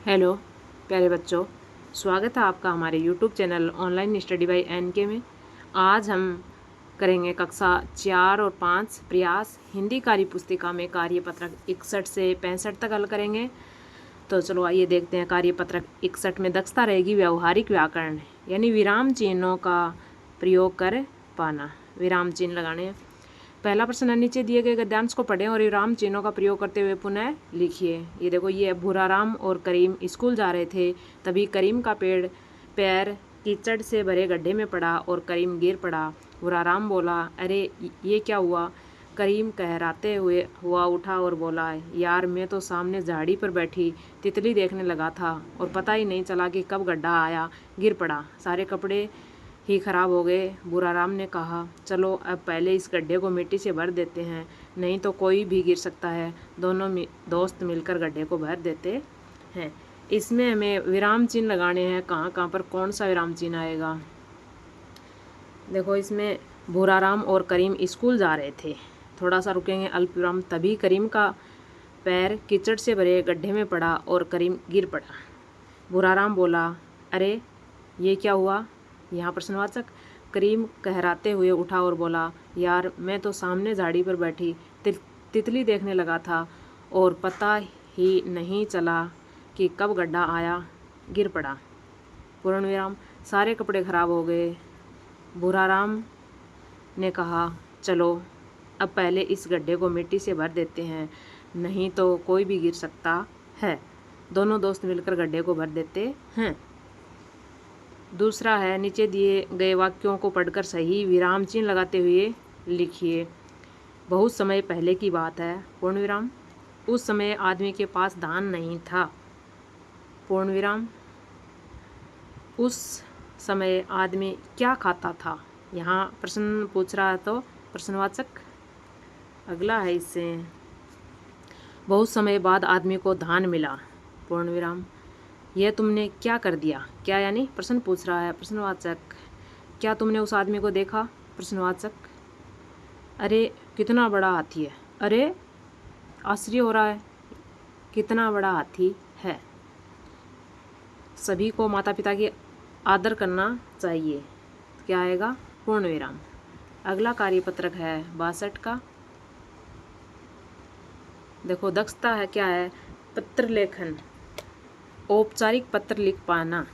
Hello प्यारे बच्चों, स्वागत है आपका हमारे YouTube channel online study by NK में। आज हम करेंगे कक्षा 4 और 5 प्रयास हिंदी कार्य पुस्तिका में कार्यपत्रक 61 से 65 तक हल करेंगे। तो चलो आइए देखते हैं। कार्यपत्रक 61 में दक्षता रहेगी व्यावहारिक व्याकरण, यानी विराम चिन्हों का प्रयोग कर पाना। विराम चिन्ह लगाने हैं। पहला प्रश्न है, नीचे दिए गए गद्यांश को पढ़ें और विराम चिन्हों का प्रयोग करते हुए पुनः लिखिए। ये देखो, ये भूराराम और करीम स्कूल जा रहे थे, तभी करीम का पैर कीचड़ से भरे गड्ढे में पड़ा और करीम गिर पड़ा। भूराराम बोला, अरे ये क्या हुआ? करीम कहराते हुआ उठा और बोला, यार मैं तो सामने झाड़ी पर बैठी तितली देखने लगा था और पता ही नहीं चला कि कब गड्ढा आया, गिर पड़ा, सारे कपड़े ही खराब हो गए। भूराराम ने कहा, चलो अब पहले इस गड्ढे को मिट्टी से भर देते हैं, नहीं तो कोई भी गिर सकता है। दोनों दोस्त मिलकर गड्ढे को भर देते हैं। इसमें हमें विराम चिन्ह लगाने हैं। कहाँ कहाँ पर कौन सा विराम चिन्ह आएगा? देखो, इसमें भूराराम और करीम स्कूल जा रहे थे, थोड़ा सा रुकेंगे, अल्प विराम, तभी करीम का पैर कीचड़ से भरे गड्ढे में पड़ा और करीम गिर पड़ा। भूराराम बोला, अरे ये क्या हुआ? यहाँ प्रश्नवाचक। करीम कहराते हुए उठा और बोला, यार मैं तो सामने झाड़ी पर बैठी तितली देखने लगा था और पता ही नहीं चला कि कब गड्ढा आया, गिर पड़ा। पूर्ण विराम। सारे कपड़े खराब हो गए। भूराराम ने कहा, चलो अब पहले इस गड्ढे को मिट्टी से भर देते हैं, नहीं तो कोई भी गिर सकता है। दोनों दोस्त मिलकर गड्ढे को भर देते हैं। दूसरा है, नीचे दिए गए वाक्यों को पढ़कर सही विराम चिन्ह लगाते हुए लिखिए। बहुत समय पहले की बात है, पूर्ण विराम। उस समय आदमी के पास धान नहीं था, पूर्ण विराम। उस समय आदमी क्या खाता था? यहाँ प्रश्न पूछ रहा है तो प्रश्नवाचक। अगला है, इससे बहुत समय बाद आदमी को धान मिला, पूर्ण विराम। यह तुमने क्या कर दिया? क्या यानी प्रश्न पूछ रहा है प्रश्नवाचक। क्या तुमने उस आदमी को देखा? प्रश्नवाचक। अरे कितना बड़ा हाथी है। अरे आश्चर्य हो रहा है, कितना बड़ा हाथी है। सभी को माता पिता की आदर करना चाहिए। क्या आएगा? पूर्ण विराम। अगला कार्यपत्रक है 62 का। देखो, दक्षता है क्या है? पत्र लेखन, औपचारिक पत्र लिख पाना।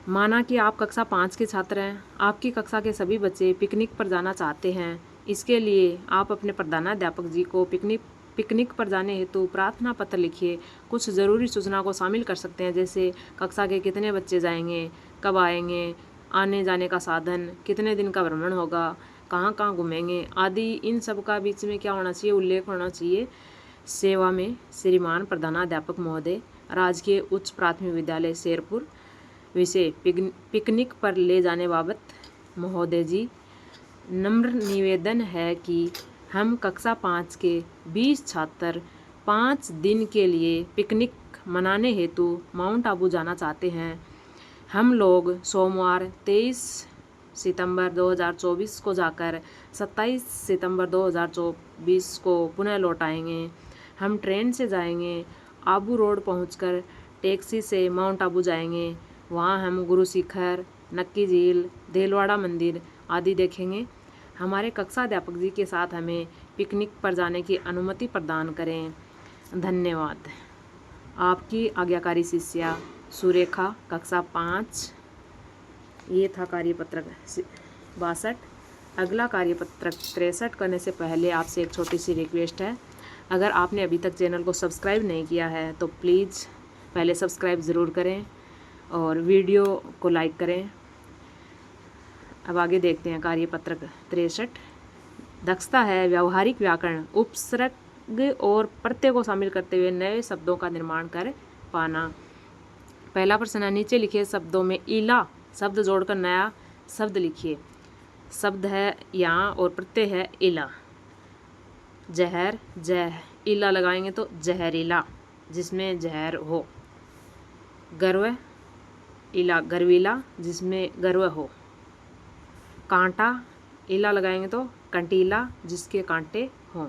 माना कि आप कक्षा 5 के छात्र हैं। आपकी कक्षा के सभी बच्चे पिकनिक पर जाना चाहते हैं। इसके लिए आप अपने प्रधानाध्यापक जी को पिकनिक पर जाने हेतु प्रार्थना पत्र लिखिए। कुछ ज़रूरी सूचना को शामिल कर सकते हैं, जैसे कक्षा के कितने बच्चे जाएंगे, कब आएंगे, आने जाने का साधन, कितने दिन का भ्रमण होगा, कहाँ कहाँ घूमेंगे आदि। इन सब का बीच में क्या होना चाहिए? उल्लेख होना चाहिए। सेवा में श्रीमान प्रधानाध्यापक महोदय, राजकीय उच्च प्राथमिक विद्यालय शेरपुर, विषय पिकनिक पर ले जाने बाबत महोदय जी, नम्र निवेदन है कि हम कक्षा 5 के 20 छात्र 5 दिन के लिए पिकनिक मनाने हेतु माउंट आबू जाना चाहते हैं। हम लोग सोमवार 23 सितंबर 2024 को जाकर 27 सितंबर 2024 को पुनः लौट आएंगे। हम ट्रेन से जाएंगे। आबू रोड पहुंचकर टैक्सी से माउंट आबू जाएंगे। वहां हम गुरु शिखर, नक्की झील, देलवाड़ा मंदिर आदि देखेंगे। हमारे कक्षा अध्यापक जी के साथ हमें पिकनिक पर जाने की अनुमति प्रदान करें। धन्यवाद। आपकी आज्ञाकारी शिष्या सुरेखा, कक्षा 5। ये था कार्यपत्रक 62। अगला कार्यपत्रक 63 करने से पहले आपसे एक छोटी सी रिक्वेस्ट है। अगर आपने अभी तक चैनल को सब्सक्राइब नहीं किया है तो प्लीज़ पहले सब्सक्राइब ज़रूर करें और वीडियो को लाइक करें। अब आगे देखते हैं कार्यपत्रक 63। दक्षता है व्यावहारिक व्याकरण, उपसर्ग और प्रत्यय को शामिल करते हुए नए शब्दों का निर्माण कर पाना। पहला प्रश्न है, नीचे लिखे शब्दों में इला शब्द जोड़कर नया शब्द लिखिए। शब्द है यहाँ और प्रत्यय है इला। जहर, जह, इला लगाएंगे तो जहरीला, जिसमें जहर हो। गर्व, इला गर्वीला, जिसमें गर्व हो। कांटा, इला लगाएंगे तो कंटीला, जिसके कांटे हों।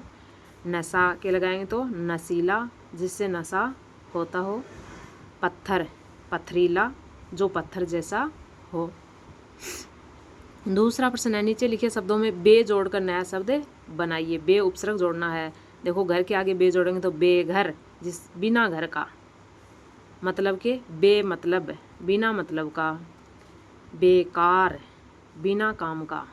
नशा के लगाएंगे तो नशीला, जिससे नशा होता हो। पत्थर, पथरीला, जो पत्थर जैसा हो। दूसरा प्रश्न है, नीचे लिखे शब्दों में बे जोड़कर नया शब्द बनाइए। बे उपसर्ग जोड़ना है। देखो घर के आगे बे जोड़ेंगे तो बेघर, जिस बिना घर का, मतलब के बे मतलब बिना मतलब का। बेकार, बिना काम का।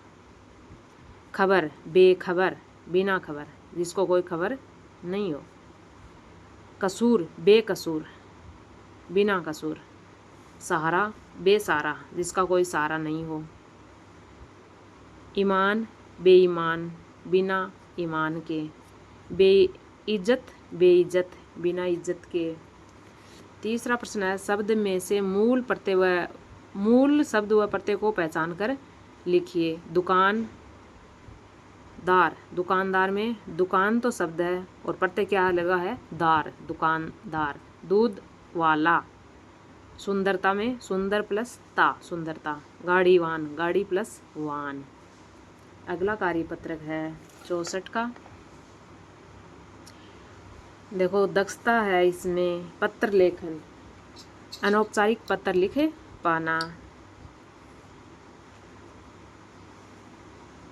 खबर, बेखबर, बिना खबर, जिसको कोई खबर नहीं हो। कसूर, बेकसूर, बिना कसूर। सहारा, बेसहारा, जिसका कोई सहारा नहीं हो। ईमान, बेईमान, बिना ईमान के। बेइज्जत, बेइज्जत, बिना इज्जत के। तीसरा प्रश्न है, शब्द में से मूल शब्द व प्रत्यय को पहचान कर लिखिए। दुकान दार, दुकानदार में दुकान तो शब्द है और प्रत्यय क्या लगा है, दार, दुकानदार। दूध वाला, सुंदरता में सुंदर प्लस ता, सुंदरता। गाड़ीवान, गाड़ी प्लस वान। अगला कार्यपत्रक है 64 का। देखो दक्षता है इसमें पत्र लेखन, अनौपचारिक पत्र लिखे पाना।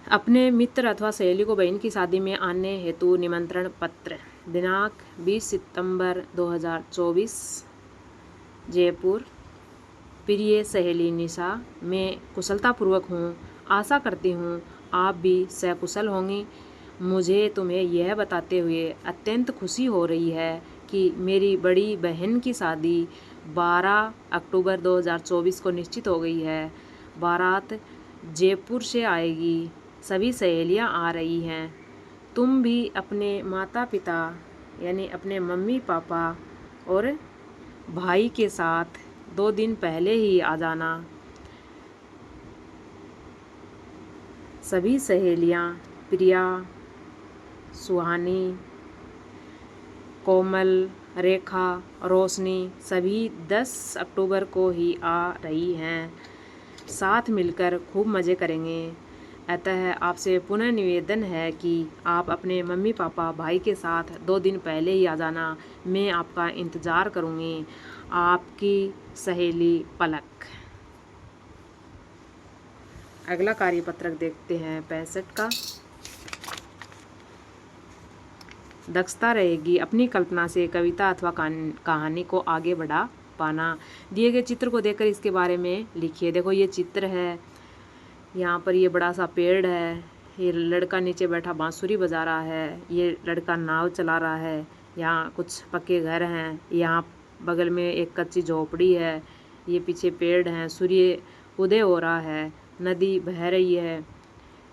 अपने मित्र अथवा सहेली को बहन की शादी में आने हेतु निमंत्रण पत्र। दिनांक 20 सितंबर 2024, जयपुर। प्रिय सहेली निशा, मैं कुशलतापूर्वक हूँ। आशा करती हूँ आप भी सकुशल होंगी। मुझे तुम्हें यह बताते हुए अत्यंत खुशी हो रही है कि मेरी बड़ी बहन की शादी 12 अक्टूबर 2024 को निश्चित हो गई है। बारात जयपुर से आएगी। सभी सहेलियां आ रही हैं। तुम भी अपने माता पिता यानी अपने मम्मी पापा और भाई के साथ 2 दिन पहले ही आ जाना। सभी सहेलियां प्रिया, सुहानी, कोमल, रेखा, रोशनी सभी 10 अक्टूबर को ही आ रही हैं। साथ मिलकर खूब मज़े करेंगे। अतः आपसे पुनः निवेदन है कि आप अपने मम्मी पापा भाई के साथ 2 दिन पहले ही आ जाना। मैं आपका इंतज़ार करूँगी। आपकी सहेली पलक। अगला कार्यपत्रक देखते हैं 65 का। दक्षता रहेगी अपनी कल्पना से कविता अथवा कहानी को आगे बढ़ा पाना। दिए गए चित्र को देखकर इसके बारे में लिखिए। देखो ये चित्र है, यहाँ पर ये बड़ा सा पेड़ है, ये लड़का नीचे बैठा बांसुरी बजा रहा है, ये लड़का नाव चला रहा है, यहाँ कुछ पक्के घर हैं, यहाँ बगल में एक कच्ची झोपड़ी है, ये पीछे पेड़ हैं, सूर्य उदय हो रहा है, नदी बह रही है।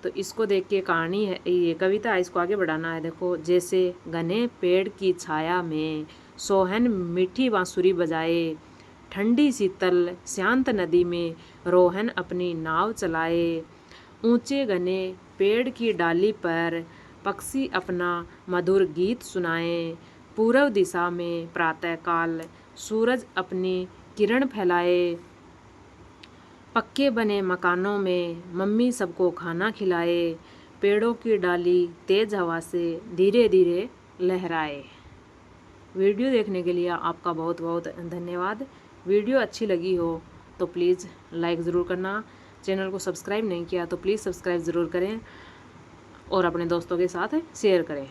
तो इसको देख के कहानी है, ये कविता है, इसको आगे बढ़ाना है। देखो जैसे घने पेड़ की छाया में सोहन मीठी बांसुरी बजाए, ठंडी शीतल शांत नदी में रोहन अपनी नाव चलाए, ऊंचे घने पेड़ की डाली पर पक्षी अपना मधुर गीत सुनाए, पूर्व दिशा में प्रातःकाल सूरज अपनी किरण फैलाए, पक्के बने मकानों में मम्मी सबको खाना खिलाए, पेड़ों की डाली तेज हवा से धीरे धीरे लहराए। वीडियो देखने के लिए आपका बहुत बहुत धन्यवाद। वीडियो अच्छी लगी हो तो प्लीज़ लाइक ज़रूर करना। चैनल को सब्सक्राइब नहीं किया तो प्लीज़ सब्सक्राइब ज़रूर करें और अपने दोस्तों के साथ शेयर करें।